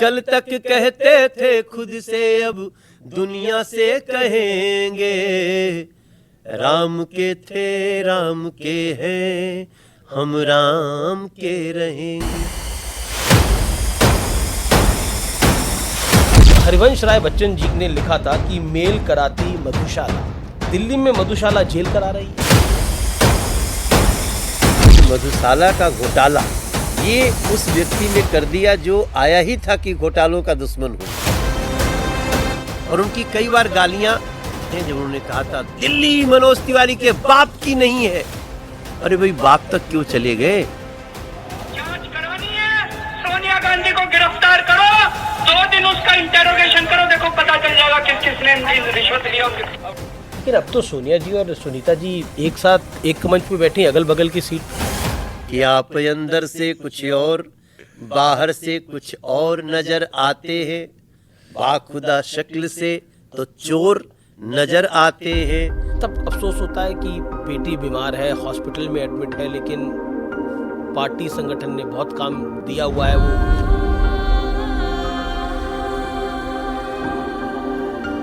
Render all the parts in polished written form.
कल तक कहते थे खुद से अब दुनिया से कहेंगे, राम के थे राम के हैं, हम राम के रहेंगे। हरिवंश राय बच्चन जी ने लिखा था कि मेल कराती मधुशाला, दिल्ली में मधुशाला जेल करा रही है। मधुशाला का घोटाला ये उस व्यक्ति ने कर दिया जो आया ही था कि घोटालों का दुश्मन हो। और उनकी कई बार गालियां हैं जब उन्होंने कहा था दिल्ली मनोज तिवारी के बाप की नहीं है। अरे भाई बाप तक क्यों चले गए? जांच करवानी है, सोनिया गांधी को गिरफ्तार करो, 2 दिन उसका इंटेरोगेशन करो, देखो पता चल जाएगा किस किसने रिश्वत लिया। लेकिन अब तो सोनिया जी और सुनीता जी एक साथ एक मंच पे बैठी, अगल बगल की सीट। कि आप अंदर से कुछ और बाहर से कुछ और नजर आते हैं, बाखुदा शक्ल से तो चोर नजर आते हैं। तब अफसोस होता है कि बेटी बीमार है, हॉस्पिटल में एडमिट है, लेकिन पार्टी संगठन ने बहुत काम दिया हुआ है।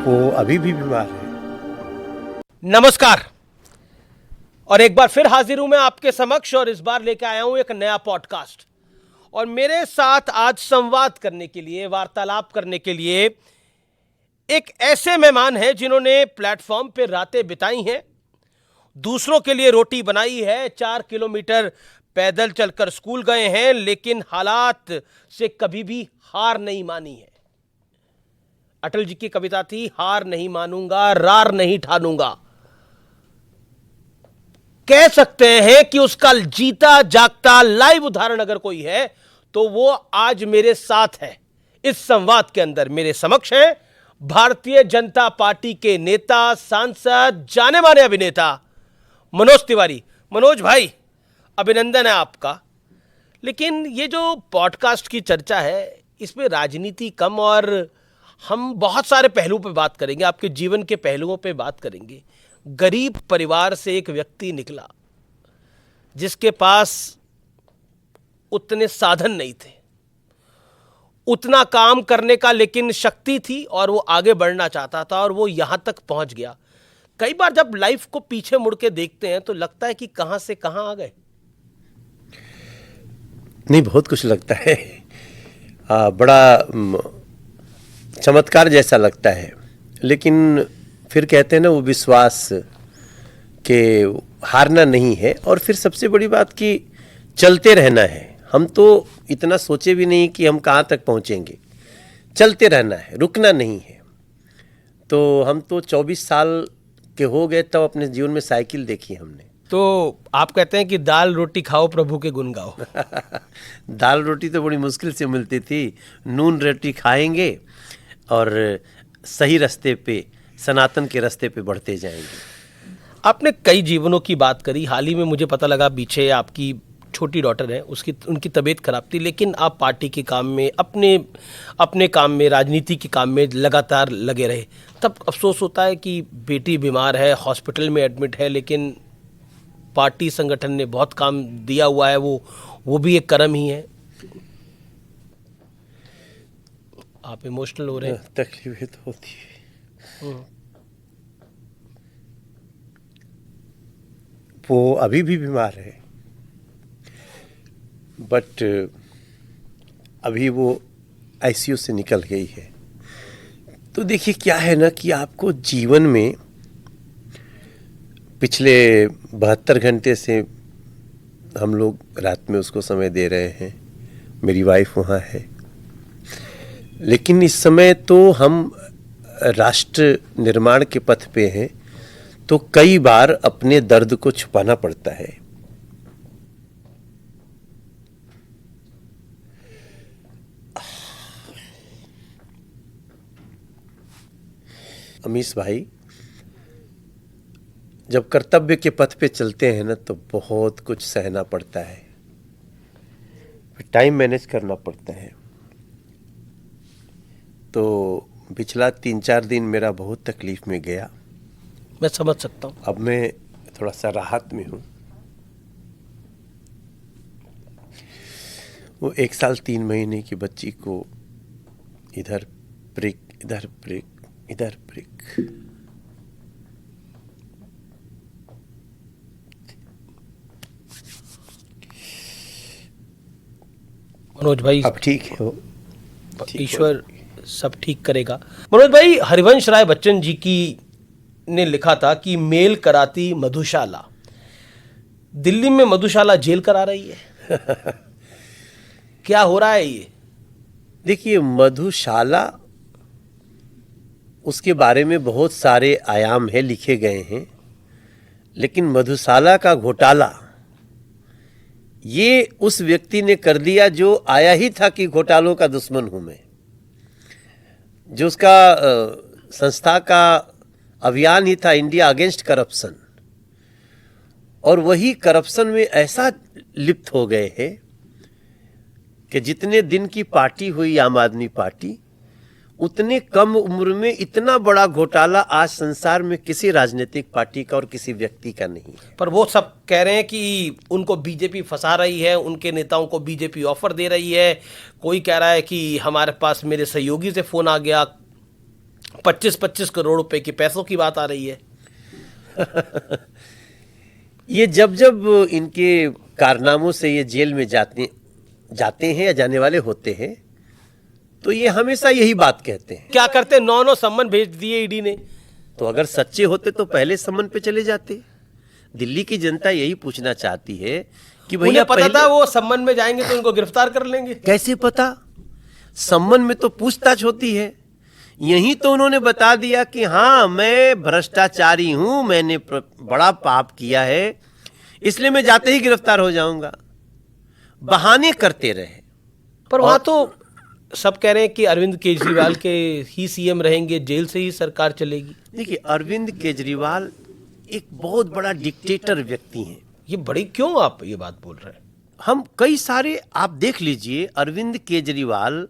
वो अभी भी बीमार है। नमस्कार, और एक बार फिर हाजिर हूं मैं आपके समक्ष, और इस बार लेके आया हूं एक नया पॉडकास्ट। और मेरे साथ आज संवाद करने के लिए, वार्तालाप करने के लिए एक ऐसे मेहमान हैं जिन्होंने प्लेटफॉर्म पे रातें बिताई हैं, दूसरों के लिए रोटी बनाई है, 4 किलोमीटर पैदल चलकर स्कूल गए हैं, लेकिन हालात से कभी भी हार नहीं मानी है। अटल जी की कविता थी, हार नहीं मानूंगा, रार नहीं ठानूंगा। कह सकते हैं कि उसका जीता जागता लाइव उदाहरण अगर कोई है तो वो आज मेरे साथ है। इस संवाद के अंदर मेरे समक्ष है भारतीय जनता पार्टी के नेता, सांसद, जाने माने अभिनेता मनोज तिवारी। मनोज भाई, अभिनंदन है आपका। लेकिन ये जो पॉडकास्ट की चर्चा है इसमें राजनीति कम, और हम बहुत सारे पहलुओं पे बात करेंगे, आपके जीवन के पहलुओं पे बात करेंगे। गरीब परिवार से एक व्यक्ति निकला जिसके पास उतने साधन नहीं थे, उतना काम करने का लेकिन शक्ति थी, और वो आगे बढ़ना चाहता था, और वो यहां तक पहुंच गया। कई बार जब लाइफ को पीछे मुड़ के देखते हैं तो लगता है कि कहां से कहां आ गए। नहीं, बहुत कुछ लगता है। बड़ा चमत्कार जैसा लगता है, लेकिन फिर कहते हैं ना वो विश्वास के हारना नहीं है। और फिर सबसे बड़ी बात कि चलते रहना है। हम तो इतना सोचे भी नहीं कि हम कहाँ तक पहुँचेंगे, चलते रहना है, रुकना नहीं है। तो हम तो 24 साल के हो गए तब अपने जीवन में साइकिल देखी हमने। तो आप कहते हैं कि दाल रोटी खाओ प्रभु के गुण गाओ। दाल रोटी तो बड़ी मुश्किल से मिलती थी, नून रोटी खाएंगे और सही रास्ते पे, सनातन के रास्ते पे बढ़ते जाएंगे। आपने कई जीवनों की बात करी। हाल ही में मुझे पता लगा पीछे आपकी छोटी डॉटर है, उनकी तबीयत खराब थी, लेकिन आप पार्टी के काम में, अपने काम में, राजनीति के काम में लगातार लगे रहे। तब अफसोस होता है कि बेटी बीमार है, हॉस्पिटल में एडमिट है, लेकिन पार्टी संगठन ने बहुत काम दिया हुआ है। वो भी एक कर्म ही है। आप इमोशनल हो रहे हैं। तकलीफें तो होती है। वो अभी भी बीमार है, बट अभी वो आईसीयू से निकल गई है। तो देखिए क्या है ना कि आपको जीवन में पिछले 72 घंटे से हम लोग रात में उसको समय दे रहे हैं, मेरी वाइफ वहाँ है, लेकिन इस समय तो हम राष्ट्र निर्माण के पथ पे हैं, तो कई बार अपने दर्द को छुपाना पड़ता है। अमीश भाई, जब कर्तव्य के पथ पे चलते हैं ना तो बहुत कुछ सहना पड़ता है, टाइम मैनेज करना पड़ता है। तो पिछला 3-4 दिन मेरा बहुत तकलीफ में गया। मैं समझ सकता हूँ। अब मैं थोड़ा सा राहत में हूँ। वो 1 साल 3 महीने की बच्ची को इधर प्रिक, इधर प्रिक, इधर प्रिक। मनोज भाई, अब ठीक है वो, ईश्वर सब ठीक करेगा। मनोज भाई, हरिवंश राय बच्चन जी की ने लिखा था कि मेल कराती मधुशाला, दिल्ली में मधुशाला जेल करा रही है। क्या हो रहा है ये? देखिए, मधुशाला, उसके बारे में बहुत सारे आयाम है, लिखे गए हैं, लेकिन मधुशाला का घोटाला ये उस व्यक्ति ने कर दिया जो आया ही था कि घोटालों का दुश्मन हूं मैं, जो उसका संस्था का अभियान ही था इंडिया अगेंस्ट करप्शन, और वही करप्शन में ऐसा लिप्त हो गए हैं कि जितने दिन की पार्टी हुई आम आदमी पार्टी, उतने कम उम्र में इतना बड़ा घोटाला आज संसार में किसी राजनीतिक पार्टी का और किसी व्यक्ति का नहीं है। पर वो सब कह रहे हैं कि उनको बीजेपी फंसा रही है, उनके नेताओं को बीजेपी ऑफर दे रही है। कोई कह रहा है कि हमारे पास मेरे सहयोगी से फोन आ गया, 25-25 करोड़ रुपए के पैसों की बात आ रही है। ये जब जब इनके कारनामों से ये जेल में जाते हैं या जाने वाले होते हैं, तो ये हमेशा यही बात कहते हैं। क्या करते? 9 सम्मन भेज दिए ईडी ने। तो अगर सच्चे होते तो पहले सम्मन पे चले जाते। दिल्ली की जनता यही पूछना चाहती है कि भैया, उन्हें पता था वो सम्मन में जाएंगे तो इनको गिरफ्तार कर लेंगे। कैसे पता? सम्मन में तो पूछताछ होती है। यही तो उन्होंने बता दिया कि हाँ, मैं भ्रष्टाचारी हूं, मैंने बड़ा पाप किया है, इसलिए मैं जाते ही गिरफ्तार हो जाऊंगा। बहाने करते रहे। पर वहां तो सब कह रहे हैं कि अरविंद केजरीवाल के ही सीएम रहेंगे, जेल से ही सरकार चलेगी। देखिए, अरविंद केजरीवाल एक बहुत बड़ा डिक्टेटर व्यक्ति हैं। ये बड़ी क्यों आप ये बात बोल रहे हैं? हम कई सारे, आप देख लीजिए, अरविंद केजरीवाल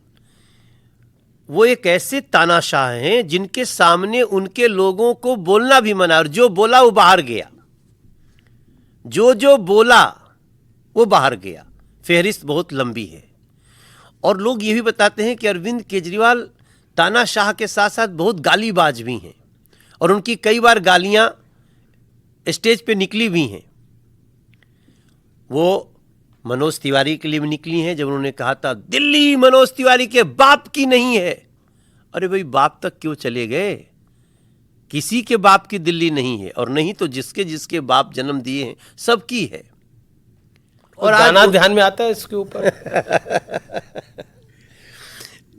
वो एक ऐसे तानाशाह हैं जिनके सामने उनके लोगों को बोलना भी मना, और जो बोला वो बाहर गया, जो बोला वो बाहर गया। फेहरिस्त बहुत लंबी है। और लोग ये भी बताते हैं कि अरविंद केजरीवाल तानाशाह के साथ साथ बहुत गालीबाज भी हैं, और उनकी कई बार गालियां स्टेज पे निकली भी हैं। वो मनोज तिवारी के लिए भी निकली हैं, जब उन्होंने कहा था दिल्ली मनोज तिवारी के बाप की नहीं है। अरे भाई, बाप तक क्यों चले गए? किसी के बाप की दिल्ली नहीं है, और नहीं तो जिसके जिसके बाप जन्म दिए हैं सबकी है। और गाना ध्यान में आता है इसके ऊपर।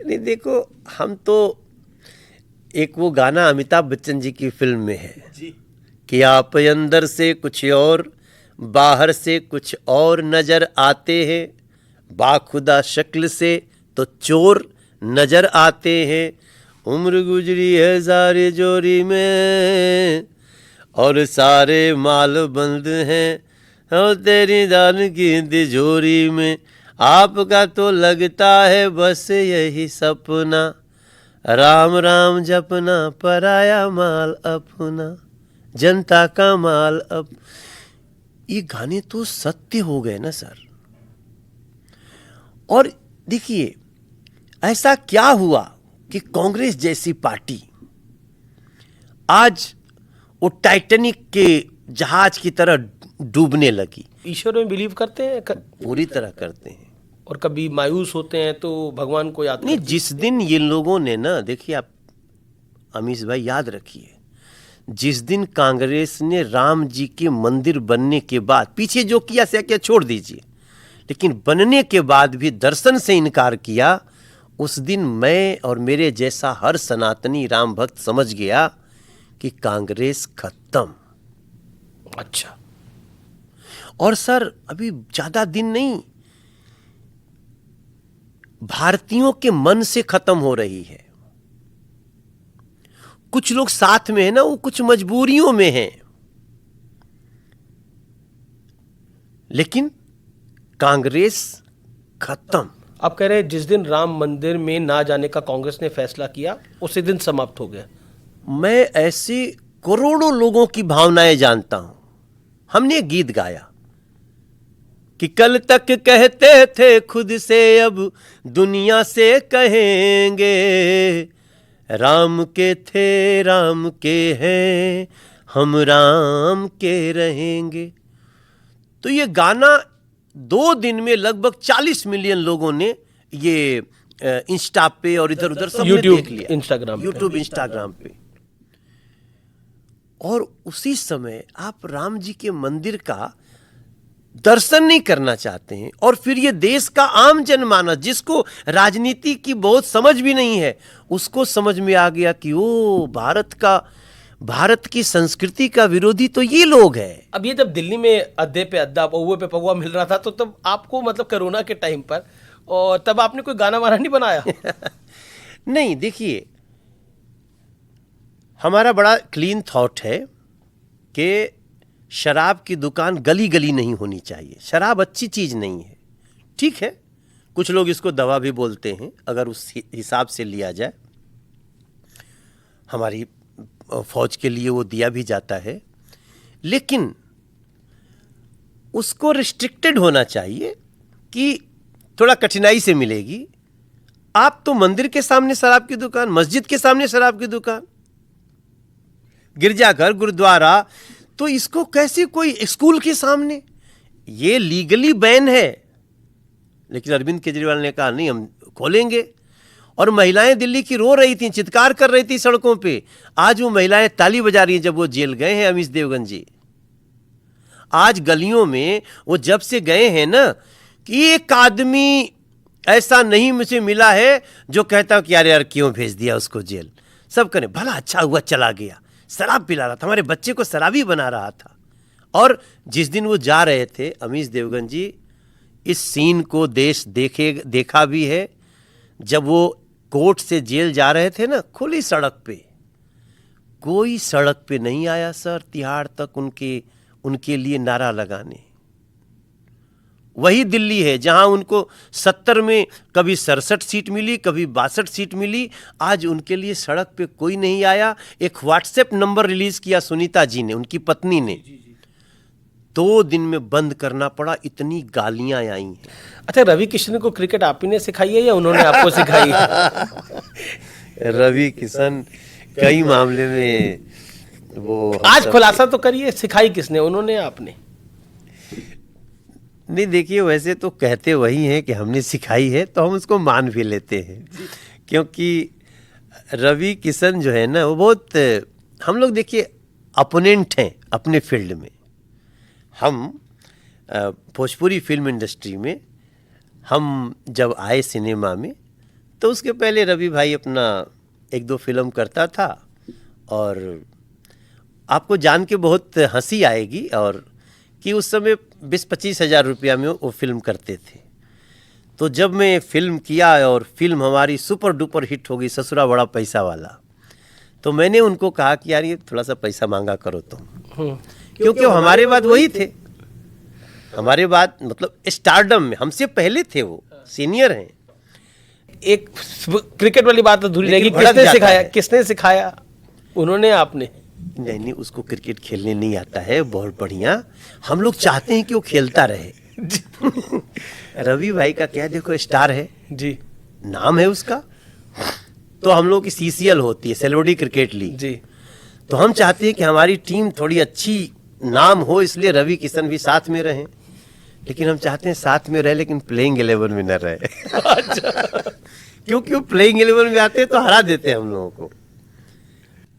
नहीं, देखो, हम तो एक वो गाना अमिताभ बच्चन जी की फिल्म में है जी, कि आप अंदर से कुछ और, बाहर से कुछ और नजर आते हैं, बाखुदा शक्ल से तो चोर नजर आते हैं। उम्र गुजरी है सारे जोरी में, और सारे माल बंद हैं और तेरी दान की तिजोरी में। आपका तो लगता है बस यही सपना, राम राम जपना, पराया माल अपना, जनता का माल अब। ये गाने तो सत्य हो गए ना सर। और देखिए, ऐसा क्या हुआ कि कांग्रेस जैसी पार्टी आज वो टाइटैनिक के जहाज की तरह डूबने लगी। ईश्वर में बिलीव करते हैं? पूरी तरह करते हैं। और कभी मायूस होते हैं तो भगवान को याद नहीं, जिस दिन ये लोगों ने ना, देखिए आप अमीश भाई याद रखिए, जिस दिन कांग्रेस ने राम जी के मंदिर बनने के बाद, पीछे जो किया से क्या छोड़ दीजिए, लेकिन बनने के बाद भी दर्शन से इनकार किया, उस दिन मैं और मेरे जैसा हर सनातनी राम भक्त समझ गया कि कांग्रेस खत्म। अच्छा। और सर, अभी ज्यादा दिन नहीं, भारतीयों के मन से खत्म हो रही है। कुछ लोग साथ में है ना, वो कुछ मजबूरियों में हैं, लेकिन कांग्रेस खत्म। आप कह रहे हैं जिस दिन राम मंदिर में ना जाने का कांग्रेस ने फैसला किया, उसी दिन समाप्त हो गया। मैं ऐसे करोड़ों लोगों की भावनाएं जानता हूं। हमने गीत गाया कि कल तक कहते थे खुद से अब दुनिया से कहेंगे, राम के थे राम के हैं हम राम के रहेंगे। तो ये गाना 2 दिन में लगभग 40 मिलियन लोगों ने ये इंस्टा पे और इधर उधर सब YouTube, देख लिया, इंस्टाग्राम पे। यूट्यूब इंस्टाग्राम पे। और उसी समय आप राम जी के मंदिर का दर्शन नहीं करना चाहते हैं, और फिर ये देश का आम जनमानस जिसको राजनीति की बहुत समझ भी नहीं है, उसको समझ में आ गया कि ओ भारत की संस्कृति का विरोधी तो ये लोग हैं। अब ये जब दिल्ली में अड्डे पे अड्डा, पौवे पे पौवा मिल रहा था, तो तब आपको मतलब कोरोना के टाइम पर, और तब आपने कोई गाना वाना नहीं बनाया? नहीं, देखिए हमारा बड़ा क्लीन थॉट है कि शराब की दुकान गली गली नहीं होनी चाहिए। शराब अच्छी चीज नहीं है, ठीक है, कुछ लोग इसको दवा भी बोलते हैं अगर उस हिसाब से लिया जाए। हमारी फौज के लिए वो दिया भी जाता है, लेकिन उसको रिस्ट्रिक्टेड होना चाहिए कि थोड़ा कठिनाई से मिलेगी। आप तो मंदिर के सामने शराब की दुकान, मस्जिद के सामने शराब की दुकान, गिरजाघर, गुरुद्वारा, तो इसको कैसे कोई स्कूल के सामने, ये लीगली बैन है। लेकिन अरविंद केजरीवाल ने कहा नहीं, हम खोलेंगे। और महिलाएं दिल्ली की रो रही थी, चित्कार कर रही थी सड़कों पे। आज वो महिलाएं ताली बजा रही हैं जब वो जेल गए हैं, अमीश देवगन जी। आज गलियों में वो जब से गए हैं ना, कि एक आदमी ऐसा नहीं मुझे मिला है जो कहता कि यार क्यों भेज दिया उसको जेल। सब करें भला अच्छा हुआ चला गया, शराब पिला रहा था, हमारे बच्चे को शराबी बना रहा था। और जिस दिन वो जा रहे थे अमीश देवगन जी, इस सीन को देश देखा भी है। जब वो कोर्ट से जेल जा रहे थे ना, खुली सड़क पे, कोई सड़क पे नहीं आया सर तिहाड़ तक उनके लिए नारा लगाने। वही दिल्ली है जहां उनको 70 में कभी 67 सीट मिली, कभी 62 सीट मिली। आज उनके लिए सड़क पे कोई नहीं आया। एक व्हाट्सएप नंबर रिलीज किया सुनीता जी ने, उनकी पत्नी ने, 2 दिन में बंद करना पड़ा, इतनी गालियां आई हैं। अच्छा, रवि किशन को क्रिकेट आप ही ने सिखाई है या उन्होंने आपको सिखाई है? रवि किशन कई मामले में वो आज खुलासा तो करिए, सिखाई किसने, उन्होंने आपने? नहीं, देखिए वैसे तो कहते वही हैं कि हमने सिखाई है, तो हम उसको मान भी लेते हैं, क्योंकि रवि किशन जो है ना, वो बहुत, हम लोग देखिए अपोनेंट हैं अपने फील्ड में। हम भोजपुरी फिल्म इंडस्ट्री में हम जब आए सिनेमा में, तो उसके पहले रवि भाई अपना 1-2 फिल्म करता था। और आपको जान के बहुत हंसी आएगी और कि उस समय 20-25 हज़ार रुपया में वो फिल्म करते थे। तो जब मैं फिल्म किया और फिल्म हमारी सुपर डुपर हिट हो गई, ससुरा बड़ा पैसा वाला, तो मैंने उनको कहा कि यार ये थोड़ा सा पैसा मांगा करो तुम, क्योंकि वो हमारे बाद वही थे, हमारे बाद मतलब स्टारडम में हमसे पहले थे, वो सीनियर हैं। एक क्रिकेट वाली बात अधूरी रहेगी, किसने सिखाया, उन्होंने आपने? नहीं, उसको क्रिकेट खेलने नहीं आता है, बहुत बढ़िया, हम लोग चाहते हैं कि वो खेलता रहे। रवि भाई का क्या देखो स्टार है जी, नाम है उसका, तो हम लोग की CCL होती है, सेलिब्रिटी क्रिकेट लीग जी, तो हम चाहते हैं कि हमारी टीम थोड़ी अच्छी नाम हो, इसलिए रवि किशन भी साथ में रहें। लेकिन हम चाहते हैं साथ में रहे, लेकिन प्लेइंग 11 में न रहे। क्योंकि वो प्लेइंग 11 में आते हैं तो हरा देते हैं हम लोगों को।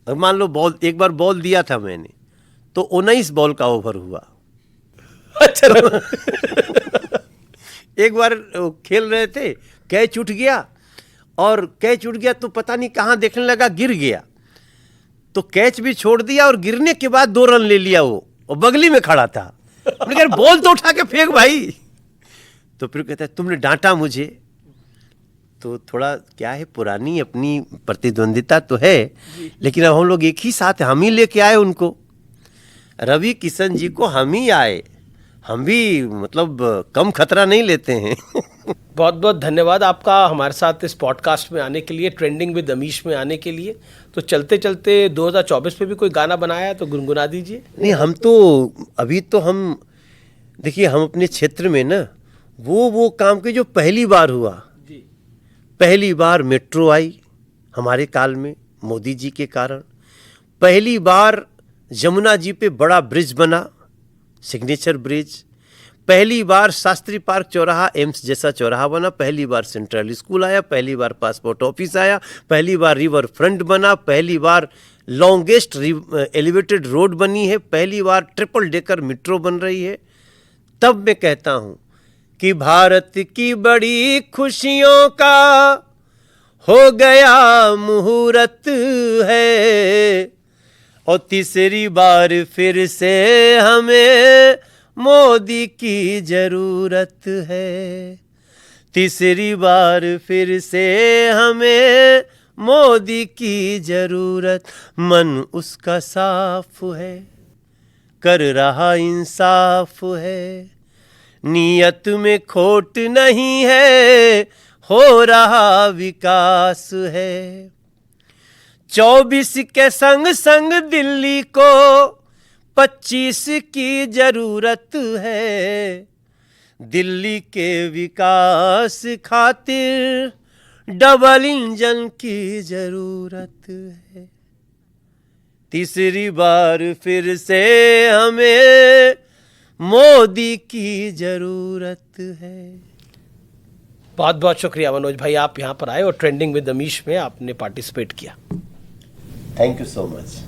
और मान लो बॉल, एक बार बॉल दिया था मैंने, तो 19 बॉल का ओवर हुआ। अच्छा। एक बार खेल रहे थे, कैच उठ गया, और कैच उठ गया तो पता नहीं कहाँ देखने लगा, गिर गया, तो कैच भी छोड़ दिया और गिरने के बाद 2 रन ले लिया वो, और बगली में खड़ा था। मैंने कहा बॉल तो उठा के फेंक भाई। तो फिर कहता है तुमने डांटा मुझे। तो थोड़ा क्या है, पुरानी अपनी प्रतिद्वंदिता तो है, लेकिन अब हम लोग एक ही साथ, हम ही लेके आए उनको, रवि किशन जी को हम ही आए, हम भी मतलब कम खतरा नहीं लेते हैं। बहुत बहुत धन्यवाद आपका हमारे साथ इस पॉडकास्ट में आने के लिए, ट्रेंडिंग विद अमीश में आने के लिए। तो चलते चलते 2024 में भी कोई गाना बनाया है तो गुनगुना दीजिए। नहीं, हम तो अभी तो हम देखिए हम अपने क्षेत्र में ना वो काम के जो पहली बार हुआ, पहली बार मेट्रो आई हमारे काल में मोदी जी के कारण, पहली बार यमुना जी पे बड़ा ब्रिज बना, सिग्नेचर ब्रिज, पहली बार शास्त्री पार्क चौराहा एम्स जैसा चौराहा बना, पहली बार सेंट्रल स्कूल आया, पहली बार पासपोर्ट ऑफिस आया, पहली बार रिवर फ्रंट बना, पहली बार लॉन्गेस्ट एलिवेटेड रोड बनी है, पहली बार ट्रिपल डेकर मेट्रो बन रही है। तब मैं कहता हूँ कि भारत की बड़ी खुशियों का हो गया मुहूर्त है, और तीसरी बार फिर से हमें मोदी की जरूरत है, तीसरी बार फिर से हमें मोदी की जरूरत। मन उसका साफ है, कर रहा इंसाफ है, नीयत में खोट नहीं है, हो रहा विकास है। 24 के संग संग दिल्ली को 25 की जरूरत है, दिल्ली के विकास खातिर डबल इंजन की जरूरत है, तीसरी बार फिर से हमें मोदी की जरूरत है। बहुत बहुत शुक्रिया मनोज भाई, आप यहाँ पर आए और ट्रेंडिंग विद अमीश में आपने पार्टिसिपेट किया। Thank you so much.